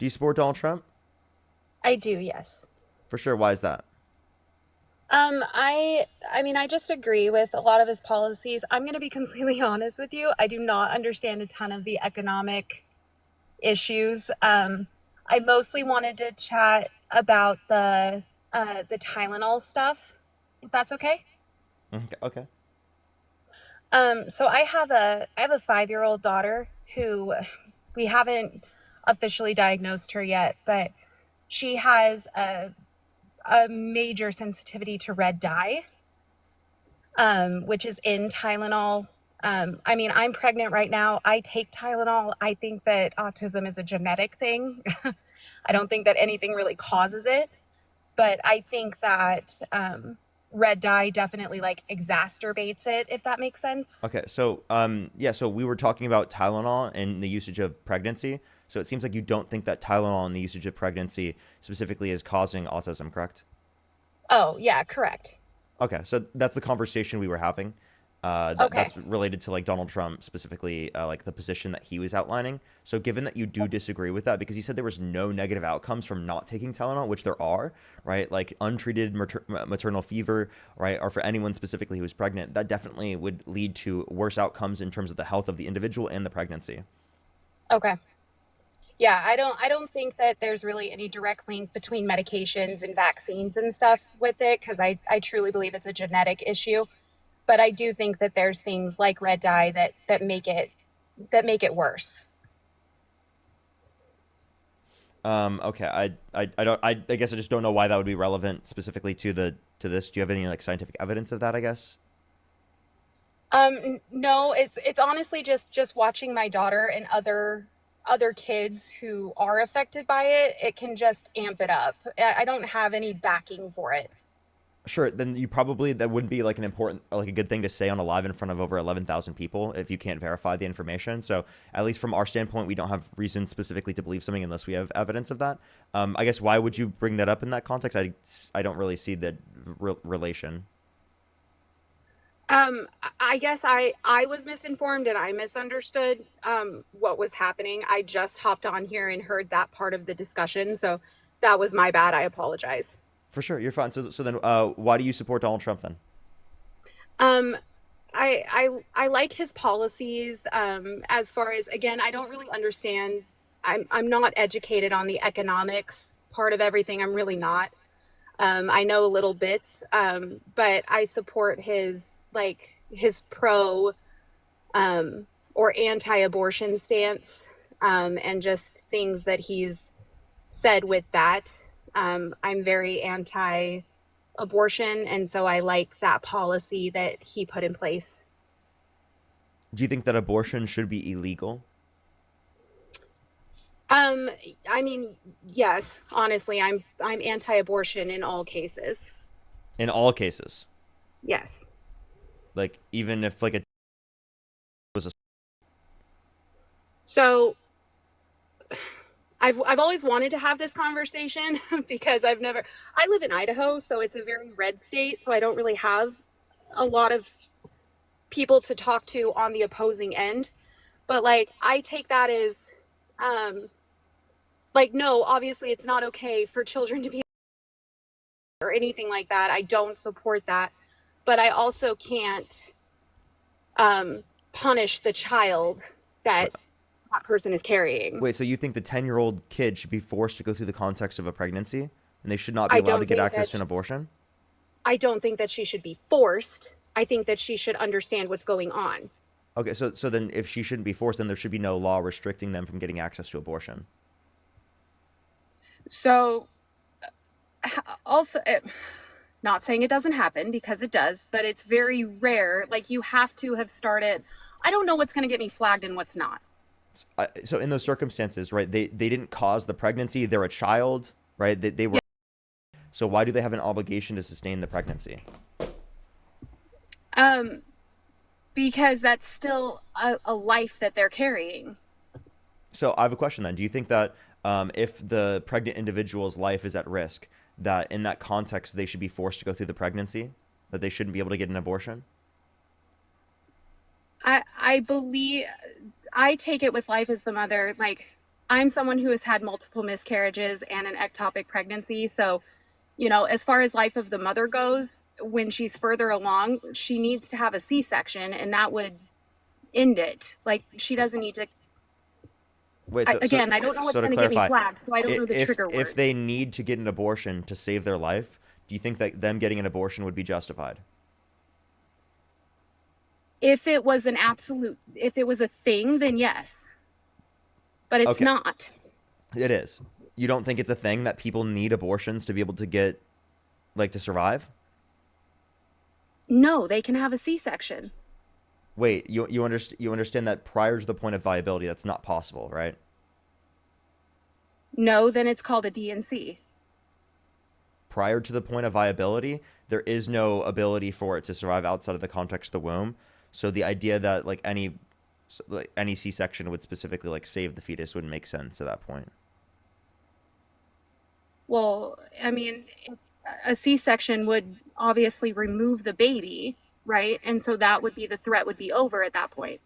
Do you support Donald Trump? I do, yes. For sure. Why is that? I mean, I just agree with a lot of his policies. I'm going to be completely honest with you. I do not understand a ton of the economic issues. I mostly wanted to chat about the Tylenol stuff, if that's okay. Okay. Okay. So I have a 5-year-old daughter who we haven't officially diagnosed her yet, but she has a major sensitivity to red dye, which is in Tylenol. I mean, I'm pregnant right now. I take Tylenol. I think that autism is a genetic thing. I don't think that anything really causes it, but I think that red dye definitely like exacerbates it, if that makes sense. Okay. So, yeah. So we were talking about Tylenol and the usage of pregnancy. So it seems like you don't think that Tylenol and the usage of pregnancy specifically is causing autism, correct? Oh, yeah, correct. Okay. So that's the conversation we were having. Okay. That's related to like Donald Trump specifically, like the position that he was outlining. So given that you do disagree with that, because he said there was no negative outcomes from not taking Tylenol, which there are, right? Like untreated maternal fever, right? Or for anyone specifically who is pregnant, that definitely would lead to worse outcomes in terms of the health of the individual and the pregnancy. Okay. Yeah, I don't think that there's really any direct link between medications and vaccines and stuff with it because I truly believe it's a genetic issue. But I do think that there's things like red dye that make it worse. Okay. I don't, I guess I just don't know why that would be relevant specifically to to this. Do you have any like scientific evidence of that, I guess? No, it's honestly just watching my daughter and other kids who are affected by it. It can just amp it up. I don't have any backing for it. Sure, then you probably that wouldn't be like an important like a good thing to say on a live in front of over 11,000 people if you can't verify the information. So at least from our standpoint, we don't have reason specifically to believe something unless we have evidence of that. I guess why would you bring that up in that context? I don't really see the relation. I guess I was misinformed and I misunderstood what was happening. I just hopped on here and heard that part of the discussion, so that was my bad. I apologize. For sure, you're fine. So then why do you support Donald Trump then? Um, I like his policies. As far as again, I don't really understand. I'm not educated on the economics part of everything. I'm really not. I know little bits, but I support his pro or anti-abortion stance, and just things that he's said with that. I'm very anti-abortion, and so I like that policy that he put in place. Do you think that abortion should be illegal Um, I mean, yes, honestly, I'm anti-abortion in all cases. in all cases? Yes. Like even if like a was a So I've always wanted to have this conversation because I live in Idaho, so it's a very red state, so I don't really have a lot of people to talk to on the opposing end. But like I take that as um like no, obviously it's not okay for children to be or anything like that. I don't support that. But I also can't punish the child that that person is carrying. wait, so you think the 10-year-old kid should be forced to go through the context of a pregnancy and they should not be I allowed to don't get think access that to an abortion? I don't think that she should be forced. I think that she should understand what's going on. Okay, so then if she shouldn't be forced, then there should be no law restricting them from getting access to abortion. So, also, not saying it doesn't happen because it does, but it's very rare. Like, you have to have started. I don't know what's going to get me flagged and what's not. So in those circumstances, right, they didn't cause the pregnancy. They're a child, right? They were. Yeah. So why do they have an obligation to sustain the pregnancy? Um, because that's still a life that they're carrying. So I have a question then. Do you think that if the pregnant individual's life is at risk, that in that context they should be forced to go through the pregnancy, that they shouldn't be able to get an abortion? I believe I take it with life as the mother. Like, I'm someone who has had multiple miscarriages and an ectopic pregnancy. So, as far as life of the mother goes, when she's further along, she needs to have a C-section, and that would end it. Like, she doesn't need to. Wait, so so Again, I don't know what's so to going to get me clarify, flagged, so I don't know the if trigger if words. they need to get an abortion to save their life, do you think that them getting an abortion would be justified? If it was an absolute, if it was a thing, then yes, but it's Okay, not. it is. You don't think it's a thing that people need abortions to be able to get like to survive? No, they can have a C-section. Wait, you understand that prior to the point of viability, that's not possible, right? No, then it's called a DNC. Prior to the point of viability, there is no ability for it to survive outside of the context of the womb. So the idea that like any C-section would specifically like save the fetus wouldn't make sense at that point. Well, I mean, a C-section would obviously remove the baby, right? And so that would be, the threat would be over at that point.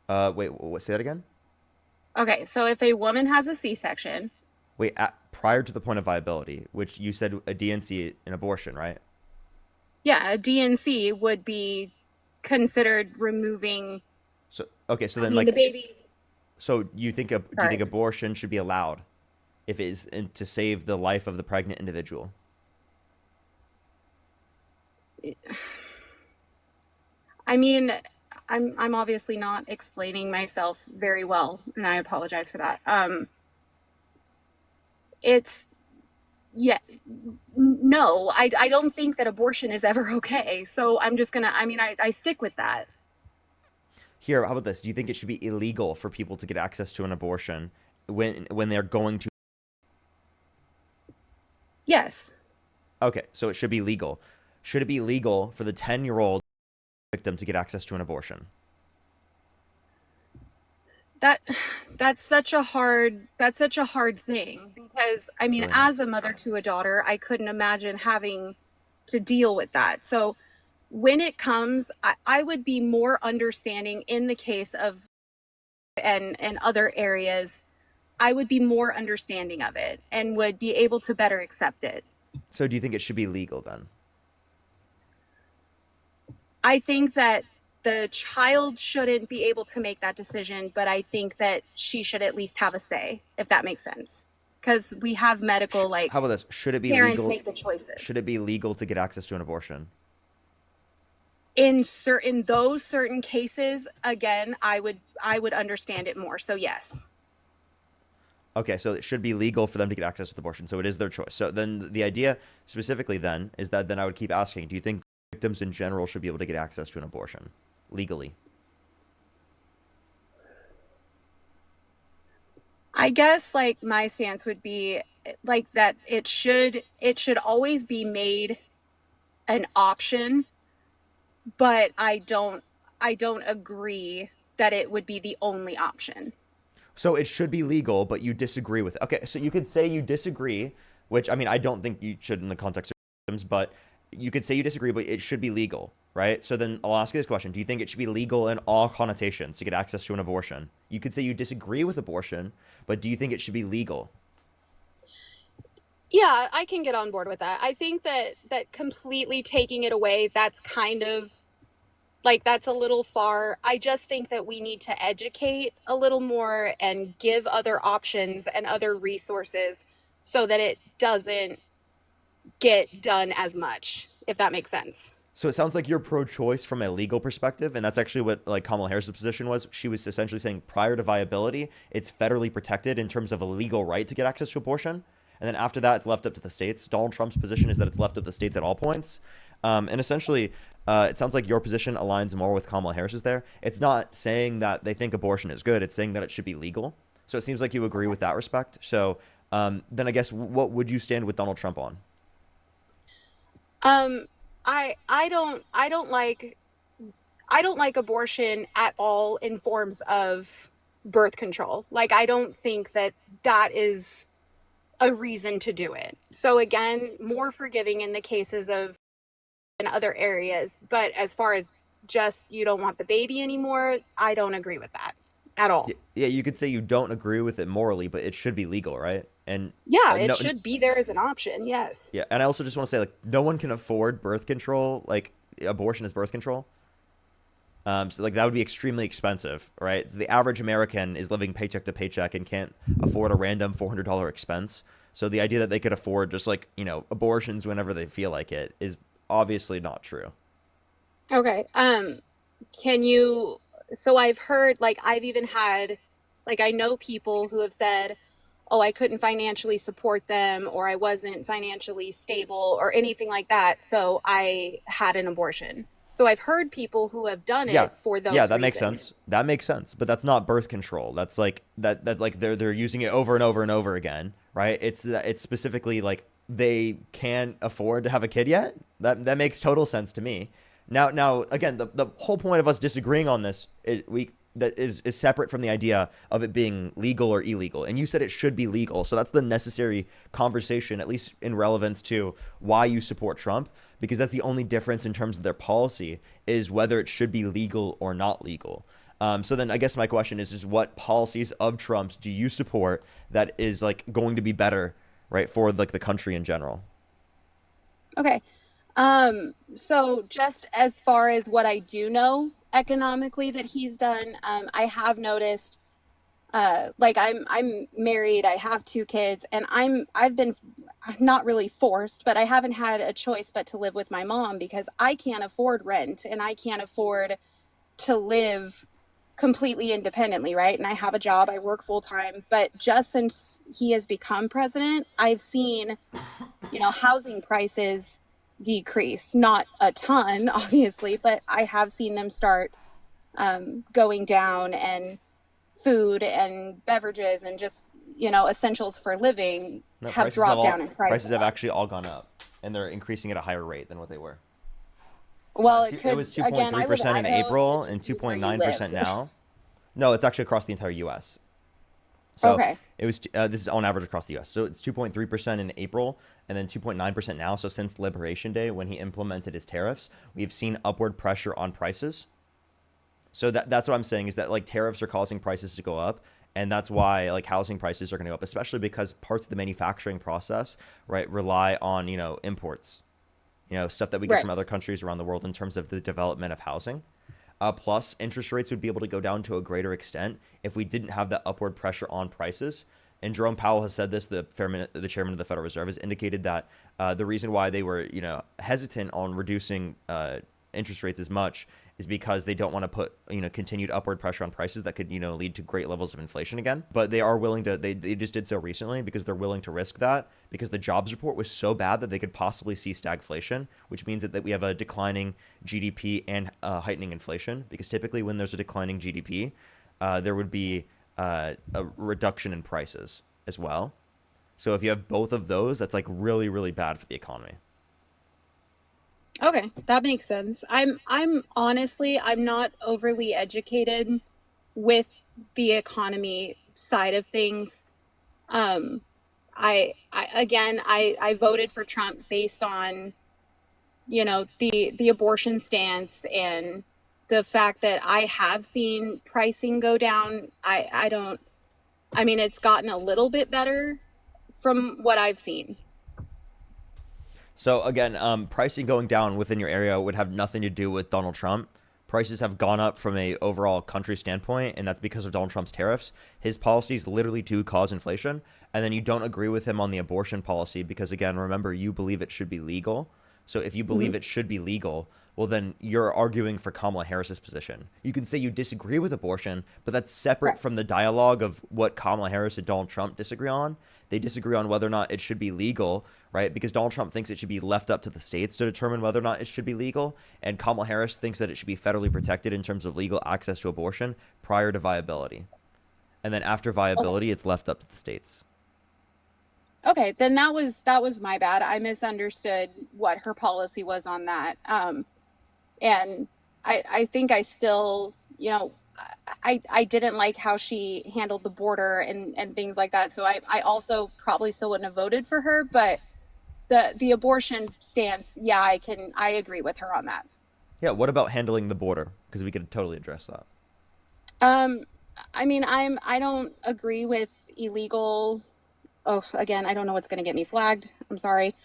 Wait, say that again? Okay, so if a woman has a C-section, Wait, prior to the point of viability, which you said a DNC, an abortion, right? yeah, a DNC would be considered removing, So okay, so I then mean, the like, baby's, so do you think sorry. abortion should be allowed if it is to save the life of the pregnant individual? I mean, I'm obviously not explaining myself very well, and I apologize for that. It's yeah, no, I don't think that abortion is ever okay. So I'm just gonna, I mean, I stick with that. Here, how about this? Do you think it should be illegal for people to get access to an abortion when they're going to? Yes, Okay, so it should be legal. Should it be legal for the 10-year-old victim to get access to an abortion? that that's such a hard thing because I It's mean, really not. as a mother to a daughter, I couldn't imagine having to deal with that. So when it comes, I would be more understanding in the case of and other areas. I would be more understanding of it and would be able to better accept it. So do you think it should be legal then? I think that the child shouldn't be able to make that decision, but I think that she should at least have a say, if that makes sense. Because we have medical, How like, about this? Should it be parents legal? make the Should choices. it be legal to get access to an abortion? In certain cases, again, I would understand it more. So yes. Okay, so it should be legal for them to get access to the abortion. So it is their choice. So then the idea specifically then is that then I would keep asking, do you think victims in general should be able to get access to an abortion legally? I guess like my stance would be like that it should always be made an option, but I don't agree that it would be the only option. So it should be legal, but you disagree with it. Okay, so you could say you disagree, which I mean, I don't think you should in the context of victims, but you could say you disagree, but it should be legal, right? So then I'll ask you this question. Do you think it should be legal in all connotations to get access to an abortion? You could say you disagree with abortion, but do you think it should be legal? Yeah, I can get on board with that. I think that completely taking it away, that's kind of like that's a little far. I just think that we need to educate a little more and give other options and other resources so that it doesn't get done as much, if that makes sense. So it sounds like you're pro-choice from a legal perspective, and that's actually what like Kamala Harris's position was. She was essentially saying prior to viability, it's federally protected in terms of a legal right to get access to abortion, and then after that, it's left up to the states. Donald Trump's position is that it's left up to the states at all points, and essentially, it sounds like your position aligns more with Kamala Harris's. There, it's not saying that they think abortion is good; it's saying that it should be legal. So it seems like you agree with that respect. So then I guess what would you stand with Donald Trump on? Um, I don't like abortion at all in forms of birth control. Like I don't think that that is a reason to do it. So again, more forgiving in the cases of in other areas, but as far as just you don't want the baby anymore, I don't agree with that. at all. Yeah, you could say you don't agree with it morally, but it should be legal, right? And Yeah, it no, should be there as an option. Yes. yeah, and I also just want to say like no one can afford birth control, like abortion is birth control. So like that would be extremely expensive, right? The average American is living paycheck to paycheck and can't afford a random $400 expense. So the idea that they could afford just like, abortions whenever they feel like it is obviously not true. Okay. Can you, so I've heard, like, I've even had, like, I know people who have said, oh, I couldn't financially support them, or I wasn't financially stable, or anything like that. So I had an abortion. So I've heard people who have done Yeah. it for Yeah, those that makes reasons. sense. That makes sense. But that's not birth control. That's like they're using it over and over and over again, right? It's specifically like they can't afford to have a kid yet. That makes total sense to me. Now again, the whole point of us disagreeing on this is separate from the idea of it being legal or illegal. And you said it should be legal. So that's the necessary conversation, at least in relevance to why you support Trump, because that's the only difference in terms of their policy is whether it should be legal or not legal. So then I guess my question is what policies of Trump's do you support that is like going to be better, right, for like the country in general? Okay. So just as far as what I do know economically that he's done, I have noticed, like I'm married, I have two kids, and I've been not really forced, but I haven't had a choice but to live with my mom because I can't afford rent and I can't afford to live completely independently, right? And I have a job, I work full time, but just since he has become president, I've seen, housing prices decrease. Not a ton, obviously, but I have seen them start going down, and food and beverages and just, essentials for living No, have dropped down in price a prices have lot. actually all gone up, and they're increasing at a higher rate than what they were. Well, it It could, was again, I live in 2.3% in Idaho. It April could and just be where you 2.9% live. now. No, it's actually across the entire U.S. So Okay. it was this is on average across the U.S. So it's 2.3% in April and then 2.9% now. So since Liberation Day, when he implemented his tariffs, we've seen upward pressure on prices. So that's what I'm saying is that like tariffs are causing prices to go up, and that's why like housing prices are going to go up, especially because parts of the manufacturing process, right, rely on imports, stuff that we get Right. from other countries around the world in terms of the development of housing. Plus, interest rates would be able to go down to a greater extent if we didn't have that upward pressure on prices. And Jerome Powell has said this. The chairman of the Federal Reserve has indicated that the reason why they were hesitant on reducing interest rates as much is because they don't want to put continued upward pressure on prices that could lead to great levels of inflation again. But they are willing to. They just did so recently because they're willing to risk that because the jobs report was so bad that they could possibly see stagflation, which means that we have a declining GDP and heightening inflation. Because typically when there's a declining GDP, there would be a reduction in prices as well. So if you have both of those, that's like really really bad for the economy. Okay, that makes sense. I'm honestly, I'm not overly educated with the economy side of things. Um, I again, I voted for Trump based on, the abortion stance and the fact that I have seen pricing go down. I don't, I mean, it's gotten a little bit better from what I've seen. So again, pricing going down within your area would have nothing to do with Donald Trump. Prices have gone up from a overall country standpoint, and that's because of Donald Trump's tariffs. His policies literally do cause inflation, and then you don't agree with him on the abortion policy because again, remember you believe it should be legal. So if you Mhm. believe it should be legal, well then you're arguing for Kamala Harris's position. You can say you disagree with abortion, but that's separate Right. from the dialogue of what Kamala Harris and Donald Trump disagree on. They disagree on whether or not it should be legal, right? Because Donald Trump thinks it should be left up to the states to determine whether or not it should be legal, and Kamala Harris thinks that it should be federally protected in terms of legal access to abortion prior to viability. And then after Okay. viability, it's left up to the states. Okay, then that was my bad. I misunderstood what her policy was on that. And I think I still, I didn't like how she handled the border and things like that. So I also probably still wouldn't have voted for her, but the abortion stance, yeah, I agree with her on that. Yeah, what about handling the border? Because we could totally address that. I mean, I don't agree with illegal. Oh, again, I don't know what's going to get me flagged. I'm sorry.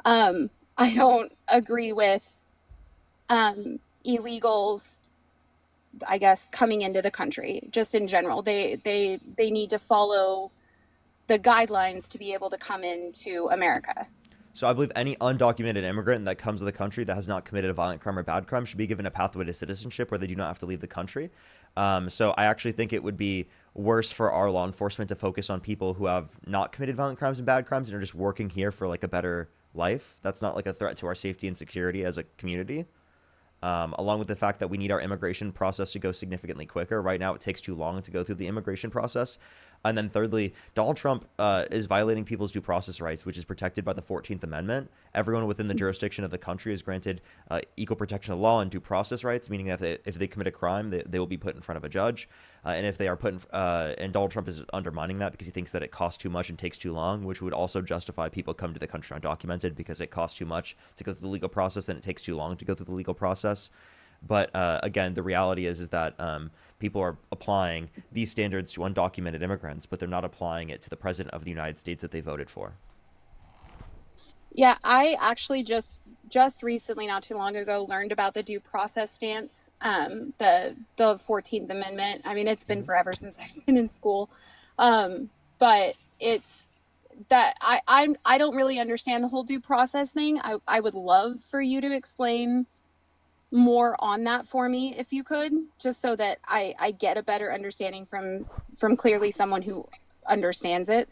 I don't agree with illegals, I guess, coming into the country. Just in general, they need to follow the guidelines to be able to come into America. So I believe any undocumented immigrant that comes to the country that has not committed a violent crime or bad crime should be given a pathway to citizenship where they do not have to leave the country. So I actually think it would be worse for our law enforcement to focus on people who have not committed violent crimes and bad crimes and are just working here for like a better life. That's not like a threat to our safety and security as a community. Along with the fact that we need our immigration process to go significantly quicker. Right now, it takes too long to go through the immigration process. And then thirdly, Donald Trump is violating people's due process rights, which is protected by the 14th Amendment. Everyone within the jurisdiction of the country is granted equal protection of law and due process rights, meaning that if they commit a crime, they will be put in front of a judge. And if they are put in, and Donald Trump is undermining that because he thinks that it costs too much and takes too long, which would also justify people come to the country undocumented because it costs too much to go through the legal process and it takes too long to go through the legal process. But again, the reality is that people are applying these standards to undocumented immigrants, but they're not applying it to the president of the United States that they voted for. Yeah, I actually just recently, not too long ago, learned about the due process stance, the 14th Amendment. I mean, it's been Mm-hmm. forever since I've been in school, but it's that I don't really understand the whole due process thing. I would love for you to explain more on that for me if you could, just so that I get a better understanding from clearly someone who understands it.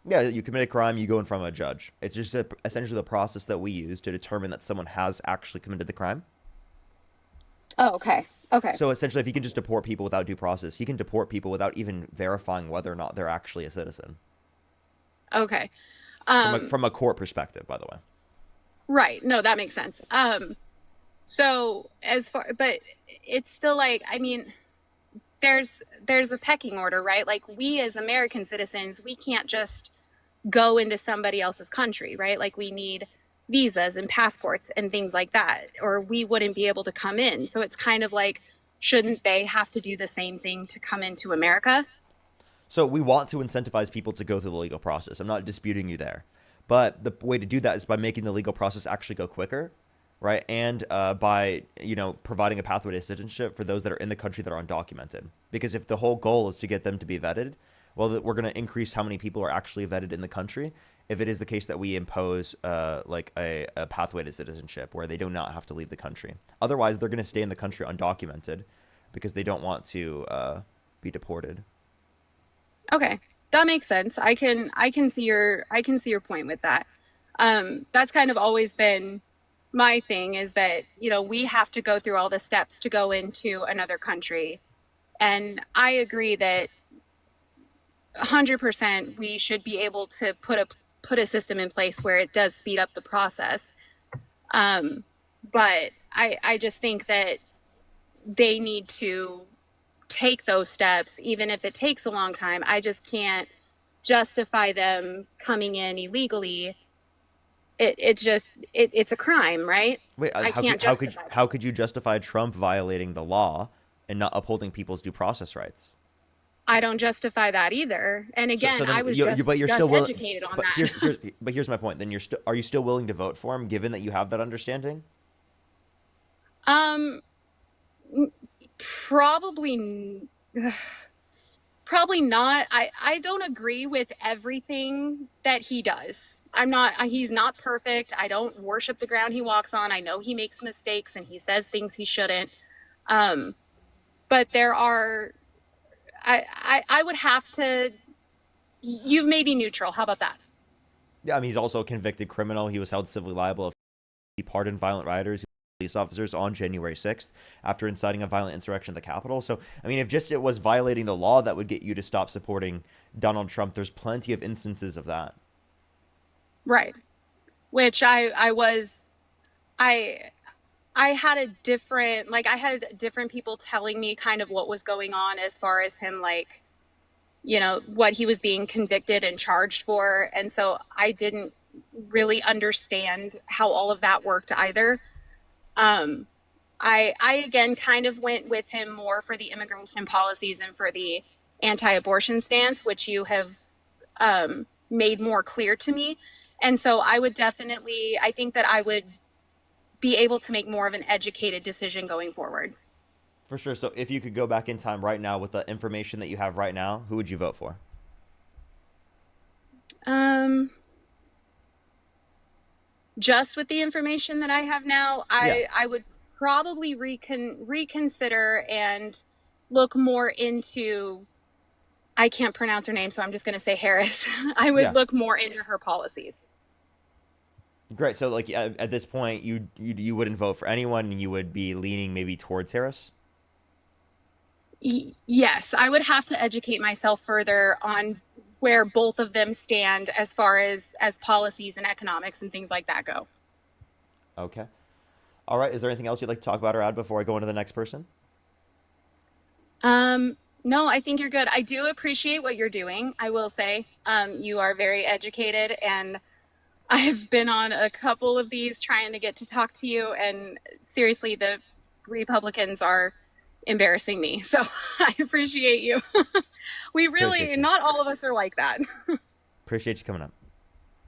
Yeah, you commit a crime, you go in front of a judge. It's just essentially the process that we use to determine that someone has actually committed the crime. Oh, okay. Okay. So essentially, if he can just deport people without due process, he can deport people without even verifying whether or not they're actually a citizen. Okay. From a Um, from a court perspective, by the way. right. No, that makes sense. So as far, but it's still like, I mean, there's a pecking order, right? Like we as American citizens, we can't just go into somebody else's country, right? Like we need visas and passports and things like that, or we wouldn't be able to come in. So it's kind of like, shouldn't they have to do the same thing to come into America? So we want to incentivize people to go through the legal process. I'm not disputing you there, but the way to do that is by making the legal process actually go quicker, right? And by providing a pathway to citizenship for those that are in the country that are undocumented. Because if the whole goal is to get them to be vetted, well, we're going to increase how many people are actually vetted in the country. If it is the case that we impose like a pathway to citizenship where they do not have to leave the country, otherwise they're going to stay in the country undocumented because they don't want to be deported. Okay, that makes sense. I can see your point with that. That's kind of always been my thing is that, we have to go through all the steps to go into another country. And I agree that 100% we should be able to put a system in place where it does speed up the process. Um, but I just think that they need to take those steps, even if it takes a long time. I just can't justify them coming in illegally. It's a crime, right? Wait, I how could can't justify that. how could you justify Trump violating the law and not upholding people's due process rights? I don't justify that either. And So again, I then was but you're just still willing. educated on But that. here's my point. Then are you still willing to vote for him given that you have that understanding? um probably probably not. I don't agree with everything that he does. He's not perfect. I don't worship the ground he walks on. I know he makes mistakes and he says things he shouldn't. Um but there are I would have to. You've made me neutral. How about that? Yeah, I mean he's also a convicted criminal. He was held civilly liable if he pardoned violent rioters, police officers on January 6th after inciting a violent insurrection at the Capitol. So I mean, if just it was violating the law that would get you to stop supporting Donald Trump, there's plenty of instances of that. Right. Which I was I I had a different, like I had different people telling me kind of what was going on as far as him, like, what he was being convicted and charged for. And so I didn't really understand how all of that worked either. Um I again kind of went with him more for the immigration policies and for the anti-abortion stance, which you have made more clear to me. And so I would definitely, I think that I would be able to make more of an educated decision going forward. For sure. So if you could go back in time right now with the information that you have right now, who would you vote for? Um, just with the information that I have now, Yeah. I would probably reconsider and look more into. I can't pronounce her name, so I'm just going to say Harris. I would Yeah. look more into her policies. Great. So like at this point, you wouldn't vote for anyone, and you would be leaning maybe towards Harris. Yes, I would have to educate myself further on where both of them stand as far as policies and economics and things like that go. Okay. All right. Is there anything else you'd like to talk about or add before I go into the next person? No, I think you're good. I do appreciate what you're doing. I will say, you are very educated, and I've been on a couple of these trying to get to talk to you, and seriously, the Republicans are embarrassing me. So I appreciate you. We really, Appreciate you. not all of us are like that. Appreciate you coming up.